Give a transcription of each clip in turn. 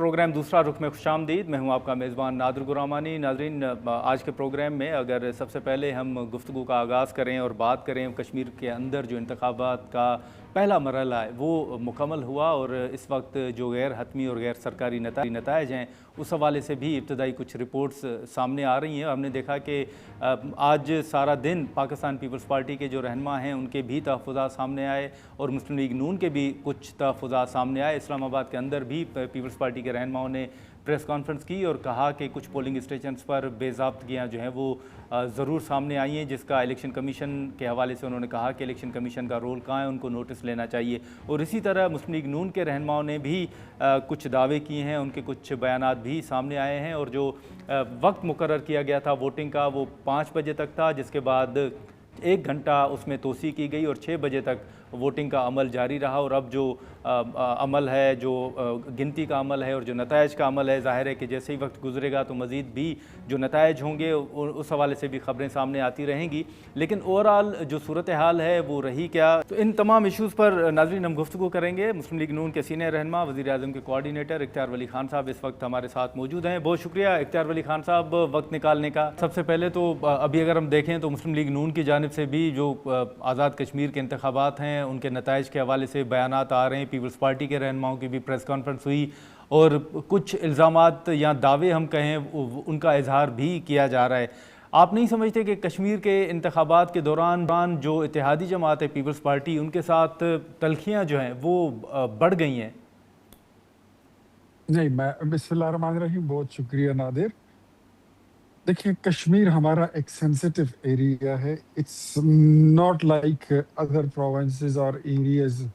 Programme دوسرا رخ میں خوش آمدید. میں ہوں آپ کا میزبان نادر غرامانی. ناظرین، آج کے پروگرام میں اگر سب سے پہلے ہم گفتگو کا آغاز کریں اور بات کریں کشمیر کے اندر جو انتخابات کا پہلا مرحلہ ہے وہ مکمل ہوا، اور اس وقت جو غیر حتمی اور غیر سرکاری نتائج ہیں اس حوالے سے بھی ابتدائی کچھ رپورٹس سامنے آ رہی ہیں. ہم نے دیکھا کہ آج سارا دن پاکستان پیپلز پارٹی کے جو رہنما ہیں ان کے بھی تحفظات سامنے آئے اور مسلم لیگ نون کے بھی کچھ تحفظات سامنے آئے. اسلام آباد کے اندر بھی پیپلز پارٹی کے رہنماؤں نے پریس کانفرنس کی اور کہا کہ کچھ پولنگ اسٹیشنز پر بے ضابطگیاں جو ہیں وہ ضرور سامنے آئی ہیں، جس کا الیکشن کمیشن کے حوالے سے انہوں نے کہا کہ الیکشن کمیشن کا رول کہاں ہے، ان کو نوٹس لینا چاہیے. اور اسی طرح مسلم لیگ نون کے رہنماؤں نے بھی کچھ دعوے کیے ہیں، ان کے کچھ بیانات بھی سامنے آئے ہیں. اور جو وقت مقرر کیا گیا تھا ووٹنگ کا وہ 5 بجے تک تھا، جس کے بعد 1 گھنٹہ اس میں توسیع کی گئی اور 6 بجے تک ووٹنگ کا عمل جاری رہا. اور اب جو عمل ہے، جو گنتی کا عمل ہے اور جو نتائج کا عمل ہے، ظاہر ہے کہ جیسے ہی وقت گزرے گا تو مزید بھی جو نتائج ہوں گے اس حوالے سے بھی خبریں سامنے آتی رہیں گی. لیکن اوورآل جو صورتحال ہے وہ رہی کیا، تو ان تمام ایشوز پر ناظرین ہم گفتگو کریں گے. مسلم لیگ نون کے سینئر رہنما، وزیر اعظم کے کوآرڈینیٹر اختیار ولی خان صاحب اس وقت ہمارے ساتھ موجود ہیں. بہت شکریہ اختیار ولی خان صاحب وقت نکالنے کا. سب سے پہلے تو ابھی اگر ہم دیکھیں تو مسلم لیگ نون کی جانب سے بھی جو آزاد کشمیر کے انتخابات ہیں ان کے نتائج کے حوالے سے بیانات آ رہے ہیں. پیپلز پارٹی کے رہنماؤں کی بھی پریس کانفرنس ہوئی اور کچھ الزامات یا دعوے ہم کہیں ان کا اظہار بھی کیا جا رہا ہے. آپ نہیں سمجھتے کہ کشمیر کے انتخابات کے دوران جو اتحادی جماعت ہے پیپلز پارٹی، ان کے ساتھ تلخیاں جو ہیں وہ بڑھ گئی ہیں؟ نہیں، میں بسم اللہ الرحمن الرحیم. بہت شکریہ نادر. دیکھیں، کشمیر ہمارا ایک سینسٹیو ایریا ہے. It's not like other provinces اور ایریاز،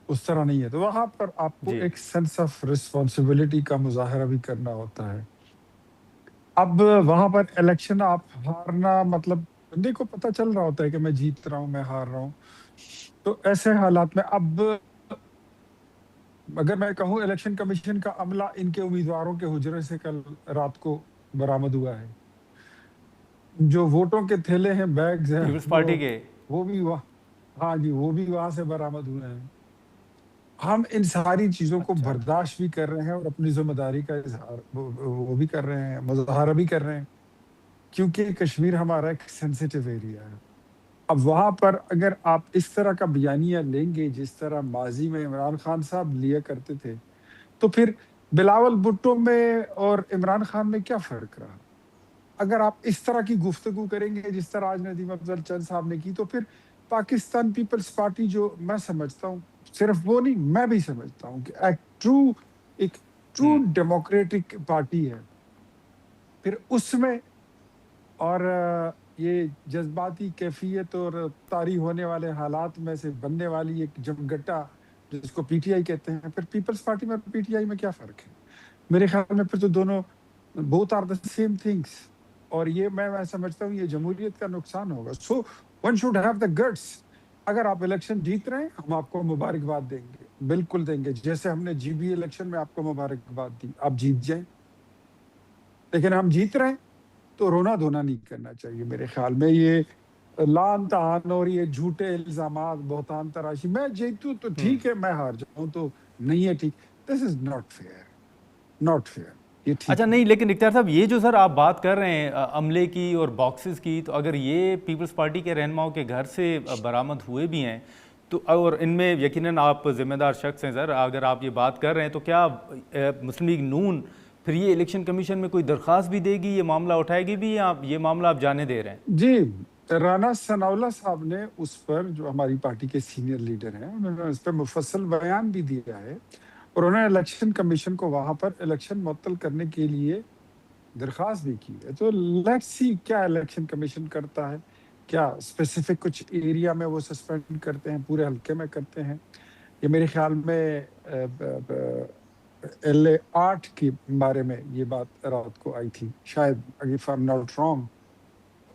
اس طرح نہیں ہے. تو وہاں پر آپ کو جی ایک سینس آف رسپانسبلٹی کا مظاہرہ بھی کرنا ہوتا ہے. اب وہاں پر الیکشن آپ ہارنا، مطلب بندے کو پتہ چل رہا ہوتا ہے کہ میں جیت رہا ہوں، میں ہار رہا ہوں. تو ایسے حالات میں اب اگر میں کہوں الیکشن کمیشن کا عملہ ان کے امیدواروں کے حجرے سے کل رات کو برآمد ہوا ہے. جو ووٹوں کے تھیلے ہیں، بیگز ہیں، پیپلز پارٹی کے. وہ بھی ہاں جی، وہ بھی وہاں سے برآمد ہوئے ہیں. ہم ان ساری چیزوں کو اچھا، برداشت بھی کر رہے ہیں اور اپنی ذمہ داری کا اظہار وہ بھی کر رہے ہیں، مظاہرہ بھی کر رہے ہیں، کیونکہ کشمیر ہمارا ایک سینسٹیو ایریا ہے. اب وہاں پر اگر آپ اس طرح کا بیانیہ لیں گے جس طرح ماضی میں عمران خان صاحب لیا کرتے تھے، تو پھر بلاول بھٹو میں اور عمران خان میں کیا فرق رہا؟ اگر آپ اس طرح کی گفتگو کریں گے جس طرح آج ندیم افضل چند صاحب نے کی، تو پھر پاکستان پیپلز پارٹی، جو میں سمجھتا ہوں، صرف وہ نہیں، میں بھی سمجھتا ہوں کہ ایک ٹرو ڈیموکریٹک پارٹی ہے. پھر اس میں اور یہ جذباتی کیفیت اور طاری ہونے والے حالات میں سے بننے والی ایک جمگٹا جس کو پی ٹی آئی کہتے ہیں، پھر پیپلز پارٹی میں پی ٹی آئی میں کیا فرق ہے؟ میرے خیال میں پھر تو دونوں both are the same things. اور یہ میں سمجھتا ہوں یہ جمہوریت کا نقصان ہوگا. So one should have the guts. اگر آپ الیکشن جیت رہے ہیں، ہم آپ کو مبارکباد دیں گے، بالکل دیں گے، جیسے ہم نے جی بی الیکشن میں آپ کو مبارکباد دی. آپ جیت جائیں، لیکن ہم جیت رہے ہیں تو رونا دھونا نہیں کرنا چاہیے. میرے خیال میں یہ لان تان اور یہ جھوٹے الزامات، بہتان تراشی، میں جیتوں تو ٹھیک ہے، میں ہار جاؤں تو نہیں ہے ٹھیک. This is not fair, not fair. یہ اچھا ٹھیک نہیں، لیکن اختیار صاحب یہ جو سر آپ بات کر رہے ہیں عملے کی اور باکسز کی، تو اگر یہ پیپلز پارٹی کے رہنماؤں کے گھر سے برآمد ہوئے بھی ہیں تو، اور ان میں یقیناً آپ ذمہ دار شخص ہیں سر، اگر آپ یہ بات کر رہے ہیں تو کیا مسلم لیگ نون پھر یہ الیکشن کمیشن میں کوئی درخواست بھی دے گی، یہ معاملہ اٹھائے گی بھی، یا یہ معاملہ آپ جانے دے رہے ہیں؟ جی. رانا ثناءاللہ صاحب نے اس پر، جو ہماری پارٹی کے سینئر لیڈر ہیں، انہوں نے اس پہ مفصل بیان بھی دیا ہے، اور انہوں نے الیکشن کمیشن کو وہاں پر الیکشن معطل کرنے کے لیے درخواست بھی کی ہے. تو لیٹس سی کیا الیکشن کمیشن کرتا ہے. کیا اسپیسیفک کچھ ایریا میں وہ سسپینڈ کرتے ہیں، پورے حلقے میں کرتے ہیں؟ یہ میرے خیال میں ایل اے 8 کے بارے میں یہ بات رات کو آئی تھی شاید، if I am not wrong,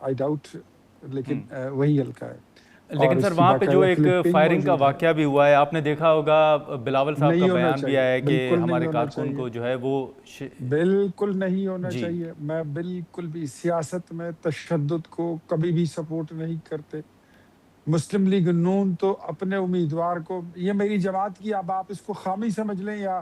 I doubt, لیکن وہی حلقہ ہے. اور لیکن سر اس کی وہاں پہ جو باقاعدہ ایک کلپنگ فائرنگ کا موجود ہے. واقعہ بھی ہوا ہے، آپ نے دیکھا ہوگا، بلاول صاحب کا نہیں ہونا بیان بھی چاہیے، آیا ہے کہ بالکل نہیں ہمارے ہونا کارکن چاہیے، کو جو ہے وہ بالکل نہیں ہونا جی چاہیے. میں بالکل بھی سیاست میں تشدد کو کبھی بھی سپورٹ نہیں کرتے. مسلم لیگ نون تو اپنے امیدوار کو، یہ میری جماعت کی، اب آپ اس کو خامی سمجھ لیں یا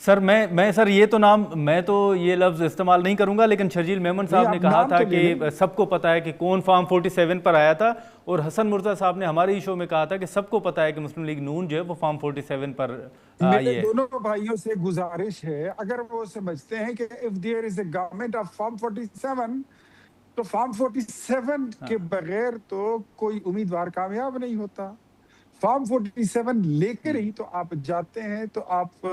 سر میں سر یہ تو نام، میں تو یہ لفظ استعمال نہیں کروں گا، لیکن شرجیل میمن صاحب نے کہا تھا کہ سب کو پتہ ہے کہ کون فارم 47 پر آیا تھا، اور حسن مرزا صاحب نے ہمارے ہی شو میں کہا تھا کہ سب کو پتہ ہے کہ مسلم لیگ نون جو ہے وہ فارم 47 پر آئی ہے۔ میرے دونوں بھائیوں سے گزارش ہے، اگر وہ سمجھتے ہیں کہ if there is a government of Form 47 تو فارم 47 کے بغیر تو کوئی امیدوار کامیاب نہیں ہوتا۔ فارم 47 لے کر ہی تو آپ جاتے ہیں، تو آپ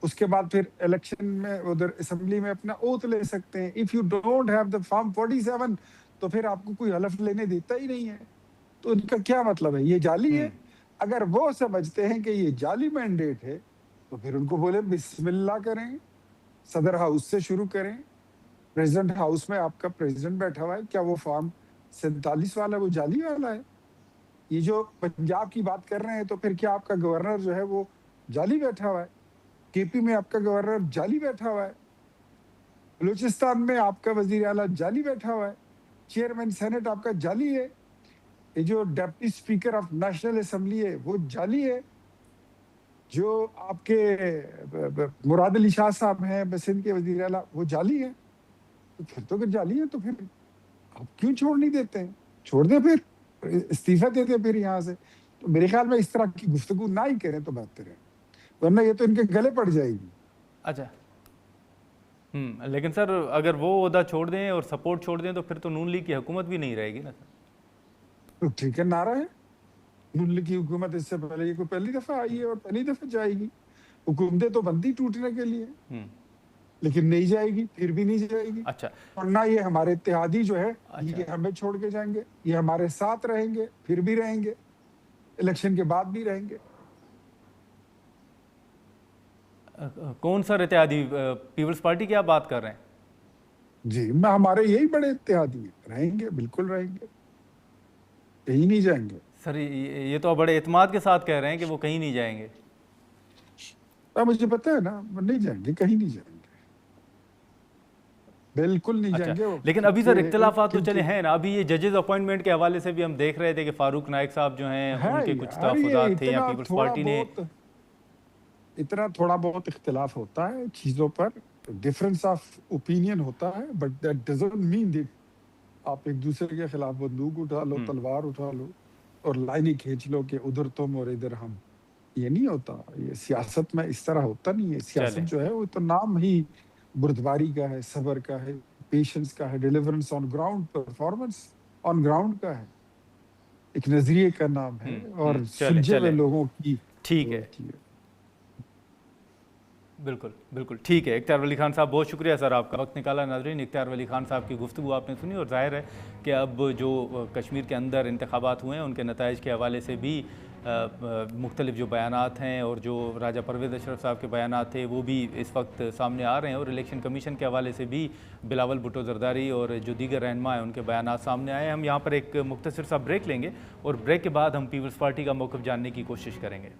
اس کے بعد پھر الیکشن میں ادھر اسمبلی میں اپنا اوتھ لے سکتے ہیں۔ if you don't have the Form 47 تو پھر آپ کو کوئی حلف لینے دیتا ہی نہیں ہے، تو ان کا کیا مطلب ہے؟ یہ جعلی ہے۔ اگر وہ سمجھتے ہیں کہ یہ جعلی مینڈیٹ ہے تو پھر ان کو بولے بسم اللہ کریں، صدر ہاؤس سے شروع کریں۔ پریزیڈنٹ ہاؤس میں آپ کا پریزیڈنٹ بیٹھا ہوا ہے، کیا وہ فارم 47 والا وہ جعلی والا ہے؟ یہ جو پنجاب کی بات کر رہے ہیں، تو پھر کیا آپ کا گورنر جو ہے وہ جعلی بیٹھا ہوا ہے؟ کے پی میں آپ کا گورنر جعلی بیٹھا ہوا ہے، بلوچستان میں آپ کا وزیر اعلیٰ جعلی بیٹھا ہوا ہے، چیئرمین سینٹ آپ کا جعلی ہے، یہ جو deputy speaker of national assembly ہے وہ جعلی ہے، جو آپ کے مراد علی شاہ صاحب ہیں سندھ کے وزیر اعلیٰ وہ جعلی ہیں۔ تو پھر تو اگر جعلی ہے تو پھر آپ کیوں چھوڑ نہیں دیتے ہیں؟ چھوڑ دیں، پھر استعفیٰ دے دیں پھر یہاں سے۔ تو میرے خیال میں اس طرح کی گفتگو نہ ہی کریں تو بہتر ہے، ورنہ یہ تو ان کے گلے پڑ جائے گی۔ اچھا لیکن سر اگر وہ عہدہ چھوڑ دیں اور سپورٹ چھوڑ دیں تو پھر تو نون لیگ کی حکومت بھی نہیں رہے گی نا سر۔ تو ٹھیک ہے، نعرہ ہے نون لیگ کی حکومت اس سے پہلے یہ کوئی پہلی دفعہ آئی ہے اور پہلی دفعہ جائے گی۔ حکومتیں تو بنتی ٹوٹنے کے لیے، لیکن نہیں جائے گی، پھر بھی نہیں جائے گی۔ اچھا، اور نہ یہ ہمارے اتحادی جو ہے یہ ہمیں چھوڑ کے جائیں گے، یہ ہمارے ساتھ رہیں گے، پھر بھی رہیں گے، الیکشن کے بعد بھی رہیں گے۔ کون سر اتحادی؟ پیپلز پارٹی کی آپ بات کر رہے ہیں؟ جی، میں ہمارے یہی بڑے اتحادی ہیں، رہیں گے، بالکل رہیں گے، کہیں نہیں جائیں گے۔ سر یہ تو بڑے اعتماد کے ساتھ کہہ رہے ہیں کہ وہ کہیں نہیں جائیں گے۔ مجھے پتہ ہے نا، وہ نہیں جائیں گے، کہیں نہیں جائیں گے، بالکل نہیں جائیں گے۔ لیکن ابھی سر اختلافات تو چلے ہیں نا، ابھی یہ ججز اپوائنٹمنٹ کے حوالے سے بھی ہم دیکھ رہے تھے کہ فاروق نائک صاحب جو ہیں ان کے کچھ تحفظات تھے، یا پیپلز پارٹی نے اتنا تھوڑا بہت اختلاف ہوتا ہے چیزوں پر، ڈفرنس آف اوپینین ہوتا ہے، but that doesn't mean that آپ ایک دوسرے کے خلاف بندوق اٹھا لو، تلوار اٹھا لو اور لائنیں کھینچ لو کہ ادھر تم اور ادھر ہم۔ یہ نہیں ہوتا، یہ سیاست میں اس طرح ہوتا نہیں ہے۔ سیاست جو ہے وہ تو نام ہی بردباری کا ہے، صبر کا ہے، پیشنس کا ہے، deliverance on ground, performance on ground کا ہے، ایک نظریے کا نام ہے، اور سلجھے ہوئے لوگوں کی۔ ٹھیک ہے، بالکل بالکل ٹھیک ہے۔ اختیار ولی خان صاحب بہت شکریہ سر، آپ کا وقت نکالا۔ ناظرین، اختیار ولی خان صاحب کی گفتگو آپ نے سنی، اور ظاہر ہے کہ اب جو کشمیر کے اندر انتخابات ہوئے ہیں ان کے نتائج کے حوالے سے بھی مختلف جو بیانات ہیں، اور جو راجہ پرویز اشرف صاحب کے بیانات تھے وہ بھی اس وقت سامنے آ رہے ہیں، اور الیکشن کمیشن کے حوالے سے بھی بلاول بھٹو زرداری اور جو دیگر رہنما ہیں ان کے بیانات سامنے آئے ہیں۔ ہم یہاں پر ایک مختصر سا بریک لیں گے، اور بریک کے بعد ہم پیپلز پارٹی کا موقف جاننے کی کوشش کریں گے۔